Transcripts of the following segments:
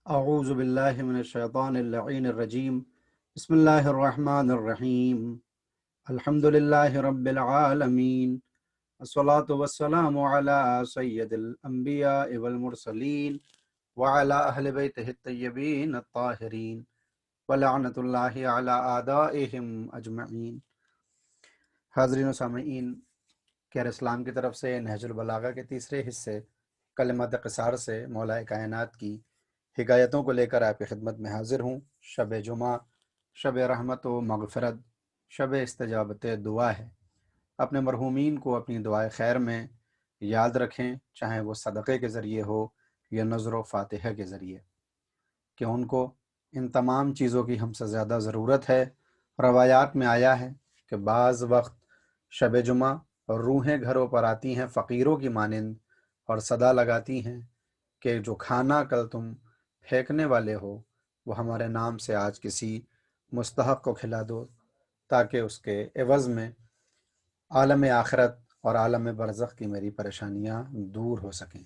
اعوذ باللہ من الشیطان اللعین الرجیم بسم اللہ الرحمن الرحیم الحمد للہ رب العالمین الصلاة والسلام علی سید الانبیاء والمرسلین وعلی اہل بیتہ الطیبین الطاہرین ولعنت اللہ علی اعدائہم اجمعین۔ حاضرین و سامعین، کیئر اسلام کی طرف سے نہج البلاغہ کے تیسرے حصے کلمات قصار سے مولا کائنات کی حکایتوں کو لے کر آپ کی خدمت میں حاضر ہوں۔ شب جمعہ شب رحمت و مغفرت، شب استجابت دعا ہے۔ اپنے مرحومین کو اپنی دعائے خیر میں یاد رکھیں، چاہے وہ صدقے کے ذریعے ہو یا نظر و فاتحہ کے ذریعے، کہ ان کو ان تمام چیزوں کی ہم سے زیادہ ضرورت ہے۔ روایات میں آیا ہے کہ بعض وقت شب جمعہ روحیں گھروں پر آتی ہیں فقیروں کی مانند اور صدا لگاتی ہیں کہ جو کھانا کل تم پھینکنے والے ہو وہ ہمارے نام سے آج کسی مستحق کو کھلا دو، تاکہ اس کے عوض میں عالم آخرت اور عالم برزخ کی میری پریشانیاں دور ہو سکیں۔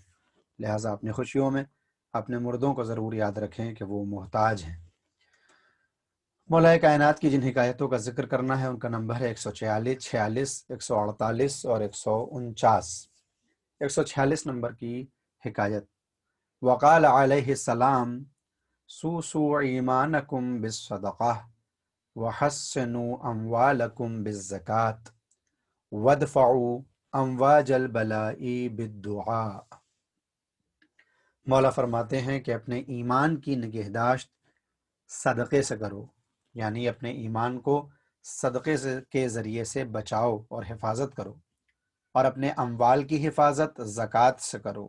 لہٰذا اپنی خوشیوں میں اپنے مردوں کو ضرور یاد رکھیں کہ وہ محتاج ہیں۔ مولا کائنات کی جن حکایتوں کا ذکر کرنا ہے ان کا نمبر ہے 146، 46، 148 اور 149۔ 146 نمبر کی حکایت: وقال علیہ السلام سوسوا ایمانکم بالصدقہ وحسنوا اموالکم بالزکاة وادفعوا امواج البلاء بالدعاء۔ مولا فرماتے ہیں کہ اپنے ایمان کی نگہداشت صدقے سے کرو، یعنی اپنے ایمان کو صدقے کے ذریعے سے بچاؤ اور حفاظت کرو، اور اپنے اموال کی حفاظت زکوٰۃ سے کرو،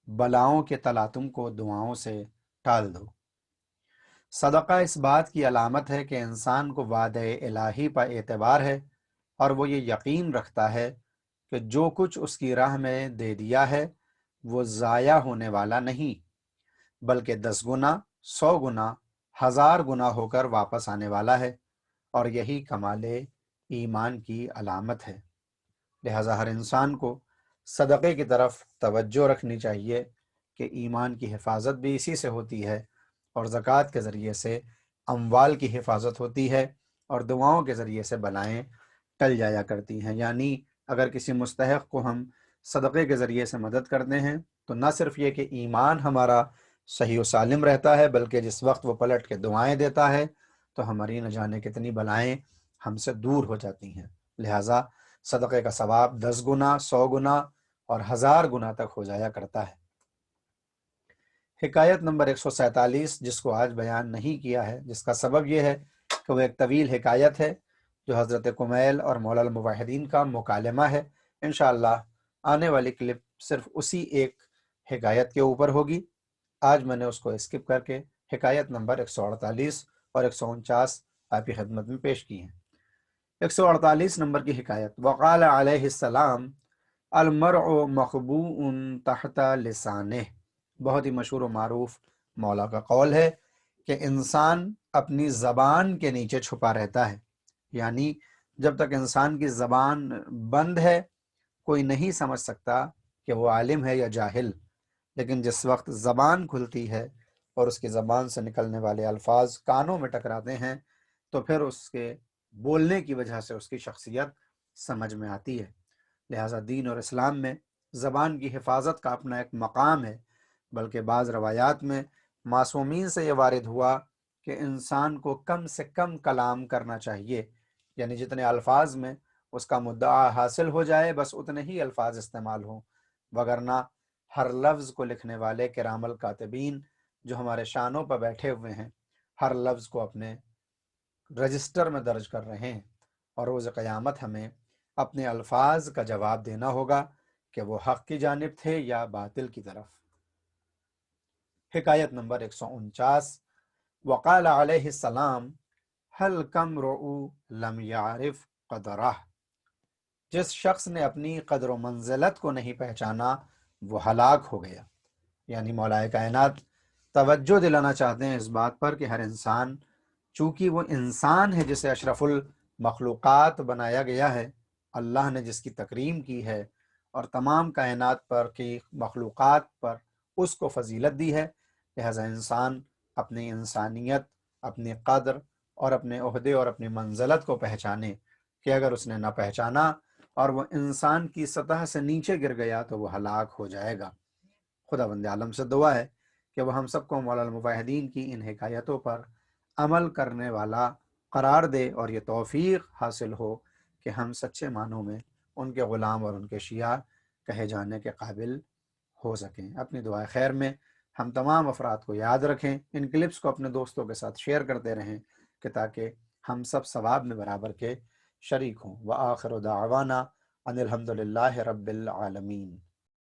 بلاؤں کے تلاطم کو دعاؤں سے ٹال دو۔ صدقہ اس بات کی علامت ہے کہ انسان کو وعدہ الہی پر اعتبار ہے، اور وہ یہ یقین رکھتا ہے کہ جو کچھ اس کی راہ میں دے دیا ہے وہ ضائع ہونے والا نہیں، بلکہ 10 گنا، 100 گنا، 1000 گنا ہو کر واپس آنے والا ہے، اور یہی کمال ایمان کی علامت ہے۔ لہٰذا ہر انسان کو صدقے کی طرف توجہ رکھنی چاہیے کہ ایمان کی حفاظت بھی اسی سے ہوتی ہے، اور زکوٰۃ کے ذریعے سے اموال کی حفاظت ہوتی ہے، اور دعاؤں کے ذریعے سے بلائیں ٹل جایا کرتی ہیں۔ یعنی اگر کسی مستحق کو ہم صدقے کے ذریعے سے مدد کرتے ہیں تو نہ صرف یہ کہ ایمان ہمارا صحیح و سالم رہتا ہے، بلکہ جس وقت وہ پلٹ کے دعائیں دیتا ہے تو ہماری نہ جانے کتنی بلائیں ہم سے دور ہو جاتی ہیں۔ لہٰذا صدقے کا ثواب 10 گنا، 100 گنا اور 1000 گنا تک ہو جایا کرتا ہے۔ حکایت نمبر 147 جس کو آج بیان نہیں کیا ہے، جس کا سبب یہ ہے کہ وہ ایک طویل حکایت ہے جو حضرت کمیل اور مولا الموحدین کا مکالمہ ہے۔ انشاءاللہ آنے والی کلپ صرف اسی ایک حکایت کے اوپر ہوگی۔ آج میں نے اس کو اسکپ کر کے حکایت نمبر 148 اور 149 آپ کی خدمت میں پیش کی ہیں۔ 148 نمبر کی حکایت: وقال علیہ السلام المرء مخبوء تحت لسانہ۔ بہت ہی مشہور و معروف مولا کا قول ہے کہ انسان اپنی زبان کے نیچے چھپا رہتا ہے، یعنی جب تک انسان کی زبان بند ہے کوئی نہیں سمجھ سکتا کہ وہ عالم ہے یا جاہل، لیکن جس وقت زبان کھلتی ہے اور اس کی زبان سے نکلنے والے الفاظ کانوں میں ٹکراتے ہیں تو پھر اس کے بولنے کی وجہ سے اس کی شخصیت سمجھ میں آتی ہے۔ لہٰذا دین اور اسلام میں زبان کی حفاظت کا اپنا ایک مقام ہے، بلکہ بعض روایات میں معصومین سے یہ وارد ہوا کہ انسان کو کم سے کم کلام کرنا چاہیے، یعنی جتنے الفاظ میں اس کا مدعا حاصل ہو جائے بس اتنے ہی الفاظ استعمال ہوں، وگرنہ ہر لفظ کو لکھنے والے کرام الکاتبین جو ہمارے شانوں پر بیٹھے ہوئے ہیں ہر لفظ کو اپنے رجسٹر میں درج کر رہے ہیں، اور روز قیامت ہمیں اپنے الفاظ کا جواب دینا ہوگا کہ وہ حق کی جانب تھے یا باطل کی طرف۔ حکایت نمبر 149: وقال علیہ السلام هل کمرؤ لم یعرف قدرہ۔ جس شخص نے اپنی قدر و منزلت کو نہیں پہچانا وہ ہلاک ہو گیا۔ یعنی مولا کائنات توجہ دلانا چاہتے ہیں اس بات پر کہ ہر انسان چونکہ وہ انسان ہے جسے اشرف المخلوقات بنایا گیا ہے، اللہ نے جس کی تکریم کی ہے اور تمام کائنات پر کی مخلوقات پر اس کو فضیلت دی ہے، لہٰذا انسان اپنی انسانیت، اپنی قدر اور اپنے عہدے اور اپنی منزلت کو پہچانے کہ اگر اس نے نہ پہچانا اور وہ انسان کی سطح سے نیچے گر گیا تو وہ ہلاک ہو جائے گا۔ خدا بند عالم سے دعا ہے کہ وہ ہم سب کو مولا الموحدین کی ان حکایتوں پر عمل کرنے والا قرار دے اور یہ توفیق حاصل ہو کہ ہم سچے معنوں میں ان کے غلام اور ان کے شیعہ کہے جانے کے قابل ہو سکیں۔ اپنی دعائے خیر میں ہم تمام افراد کو یاد رکھیں، ان کلپس کو اپنے دوستوں کے ساتھ شیئر کرتے رہیں کہ تاکہ ہم سب ثواب میں برابر کے شریک ہوں۔ وآخر دعوانا ان الحمد للہ رب العالمین۔